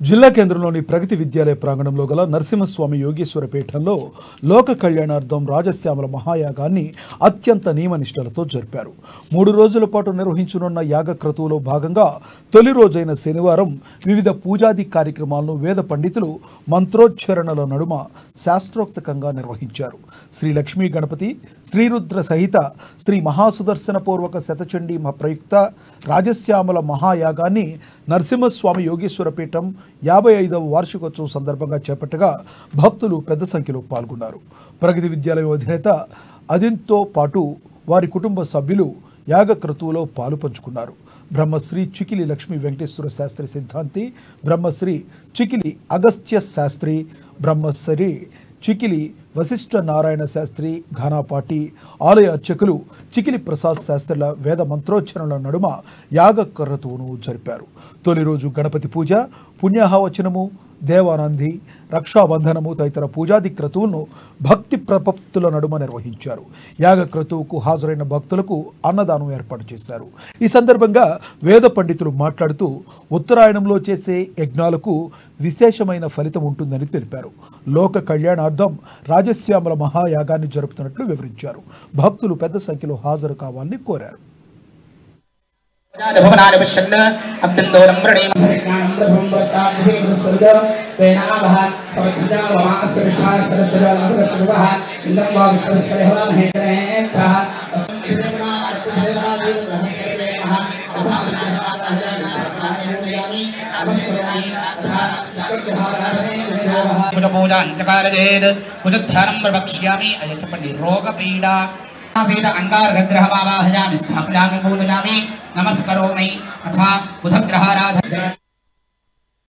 జిల్లా కేంద్రంలోని ప్రగతి విద్యాలయ ప్రాంగణంలో గల నరసింహస్వామి యోగేశ్వర పీఠంలో లోక కళ్యాణార్థం రాజశ్యామల మహాయాగాన్ని అత్యంత నియమనిష్టలతో జరిపారు. 3 రోజుల పాటు నిర్వహించనున్న యాగ క్రతువులో భాగంగా తొలి రోజైన శనివారం వివిధ పూజాది కార్యక్రమాలను వేద పండితులు మంత్రోచ్చరణల నడుమ శాస్త్రోక్తకంగా నిర్వహించారు. శ్రీ లక్ష్మీ గణపతి, శ్రీరుద్ర సహిత శ్రీ మహాసుదర్శన పూర్వక శతచండీ ప్రయుక్త రాజశ్యామల మహాయాగాన్ని నరసింహస్వామి యోగేశ్వర పీఠం 55వ వార్షికోత్సవం సందర్భంగా చేపట్టగా భక్తులు పెద్ద సంఖ్యలో పాల్గొన్నారు. ప్రగతి విద్యాలయం అధినేత అదిన్తో పాటు వారి కుటుంబ సభ్యులు యాగ క్రతువులో పాలు పంచుకున్నారు. బ్రహ్మశ్రీ చికిలి లక్ష్మీ వెంకటేశ్వర శాస్త్రి సిద్ధాంతి, బ్రహ్మశ్రీ చికిలి అగస్త్య శాస్త్రి, బ్రహ్మశ్రీ చికిలి వశిష్ఠ నారాయణ శాస్త్రి ఘానాపాటి, ఆలయ అర్చకులు చికిలి ప్రసాద్ శాస్త్రుల వేద మంత్రోచ్చరణల నడుమ యాగ క్రతువును జరిపారు. తొలి రోజు గణపతి పూజ, పుణ్యాహవచనము, దేవానంది, రక్షాబంధనము తదితర పూజాది క్రతువులను భక్తి ప్రపత్తుల నడుమ నిర్వహించారు. యాగ క్రతువుకు హాజరైన భక్తులకు అన్నదానం ఏర్పాటు చేశారు. ఈ సందర్భంగా వేద పండితులు మాట్లాడుతూ ఉత్తరాయణంలో చేసే యజ్ఞాలకు విశేషమైన ఫలితం ఉంటుందని తెలిపారు. లోక కళ్యాణార్థం రాజశ్యామల మహాయాగాన్ని జరుపుతున్నట్లు వివరించారు. భక్తులు పెద్ద సంఖ్యలో హాజరు కావాలని కోరారు. భవనాని పశ్యన్న అభ్యంతోరం ప్రణీం జ్ఞానం ప్రస్తాద్ధిస్వర్గ వేణావహ సవజ్ఞావమాస్య విష్ణాయ సరస్వరాలవః ఇందం వా విష్ణుస్పరిహవా మహేంద్రః అస్మిదేవనా అర్ధదేవాది బ్రహ్మస్పరివేణః పూజాంచకారయేద్ ప్రవక్ష్యామి అయ చెప్పండి. రోగపీడా सीता अंगारग्रहमावाहयामि स्थापयामि पूजयामि नमस्करोमि तथा बुधग्रहाराधना